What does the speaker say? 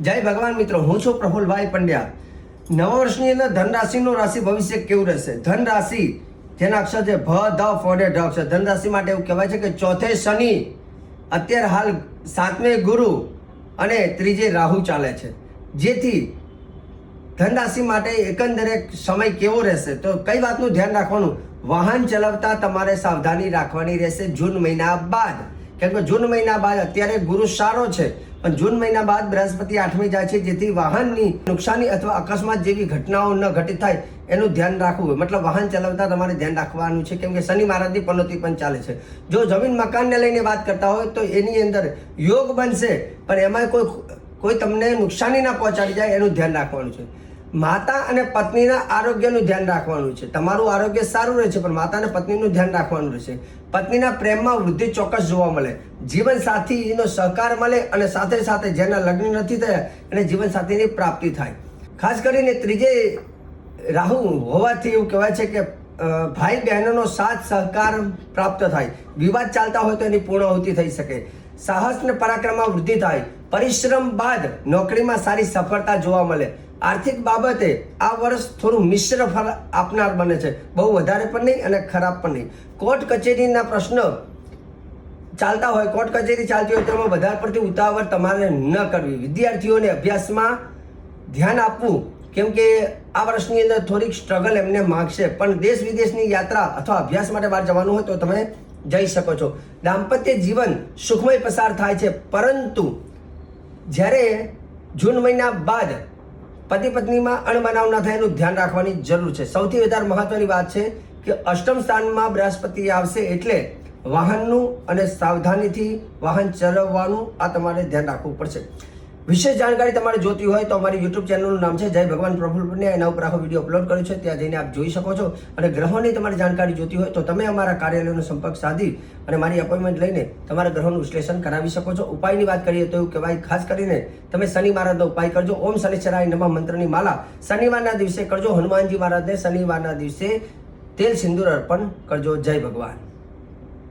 જય ભગવાન મિત્રો, હું છું પ્રફુલભાઈ પંડ્યા. નવા વર્ષની અંદર ધન રાશિનું રાશિ ભવિષ્ય કેવું રહેશે? ધન રાશિ જેના અક્ષર છે ભ ધ ફોડે ઢ અક્ષર. ધન રાશિ માટે એવું કહેવાય છે કે ચોથે શનિ, અત્યારે હાલ 7મે ગુરુ અને 3જે રાહુ ચાલે છે, જેથી ધન રાશિ માટે એકંદરે સમય કેવો રહેશે? તો કઈ વાતનું ધ્યાન રાખવાનું? વાહન ચલાવતા તમારે સાવધાની રાખવાની રહેશે જૂન મહિના બાદ. કેમ કે જૂન મહિના બાદ અત્યારે ગુરુ સારો છે, પણ જૂન મહિના બાદ બૃહસ્પતિ 8મી જાય છે, જેથી વાહનની નુકસાની અથવા અકસ્માત જેવી ઘટનાઓ ન ઘટિત થાય એનું ધ્યાન રાખવું. મતલબ વાહન ચલાવતા તમારે ધ્યાન રાખવાનું છે, કેમ કે શનિ મહારાજની પનોતી પણ ચાલે છે. જો જમીન મકાનને લઈને વાત કરતા હોય તો એની અંદર યોગ બનશે, પણ એમાં કોઈ તમને નુકસાની ના પહોંચાડી જાય એનું ધ્યાન રાખવાનું છે. માતા અને પત્નીના આરોગ્યનું ધ્યાન રાખવાનું છે. તમારું આરોગ્ય સારું રહે છે, પણ માતા અને પત્નીનું ધ્યાન રાખવાનું રહેશે. પત્નીના પ્રેમમાં વૃદ્ધિ ચોક્કસ જોવા મળે, જીવન સાથીનો સહકાર મળે, અને સાથે સાથે જેના લગ્ન નથી થયા એને જીવન સાથીની પ્રાપ્તિ થાય. ખાસ કરીને 3જે રાહુ હોવાથી એવું કહેવાય છે કે ભાઈ બહેનોનો સાથ સહકાર પ્રાપ્ત થાય. વિવાદ ચાલતા હોય તો એની પૂર્ણાહુતિ થઈ શકે. સાહસ અને પરાક્રમમાં વૃદ્ધિ થાય. પરિશ્રમ બાદ નોકરીમાં સારી સફળતા જોવા મળે. આર્થિક બાબતે આ વર્ષ થોડું મિશ્ર ફળ આપનાર બને છે, બહુ વધારે પણ નહીં અને ખરાબ પણ નહીં. કોર્ટ કચેરીના પ્રશ્ન ચાલતા હોય, કોર્ટ કચેરી ચાલતી હોય તેમાં વધારે પડતી ઉતાવળ તમારે ન કરવી. વિદ્યાર્થીઓને અભ્યાસમાં ધ્યાન આપવું, કેમ કે આ વર્ષની અંદર થોડીક સ્ટ્રગલ એમને માગશે, પણ દેશ વિદેશની યાત્રા અથવા અભ્યાસ માટે બહાર જવાનું હોય તો તમે જઈ શકો છો. દાંપત્ય જીવન સુખમય પસાર થાય છે, પરંતુ જ્યારે જૂન મહિના બાદ પતિ પત્નીમાં અણબનાવ ના થાય એનું ધ્યાન રાખવાની જરૂર છે. સૌથી વધારે મહત્વની વાત છે કે અષ્ટમ સ્થાનમાં બૃહસ્પતિ આવશે, એટલે વાહનનું અને સાવધાનીથી વાહન ચલાવવાનું આ તમારે ધ્યાન રાખવું પડશે. વિશેષ જાણકારી તમારે જોતી હોય તો અમારી યુટ્યુબ ચેનલનું નામ છે જય ભગવાન પ્રફુલ પંડ્યા, એના ઉપર આખો વિડીયો અપલોડ કર્યો છે, ત્યાં જઈને આપ જોઈ શકો છો. અને ગ્રહોની તમારી જાણકારી જોતી હોય તો તમે અમારા કાર્યાલયનો સંપર્ક સાધી અને મારી અપોઇન્ટમેન્ટ લઈને તમારા ગ્રહોનું વિશ્લેષણ કરાવી શકો છો. ઉપાયની વાત કરીએ તો એવું કહેવાય, ખાસ કરીને તમે શનિ મહારાજનો ઉપાય કરજો. ઓમ શનિશ્ચરાય નમઃ મંત્રની માલા શનિવારના દિવસે કરજો. હનુમાનજી મહારાજને શનિવારના દિવસે તેલ સિંદૂર અર્પણ કરજો. જય ભગવાન.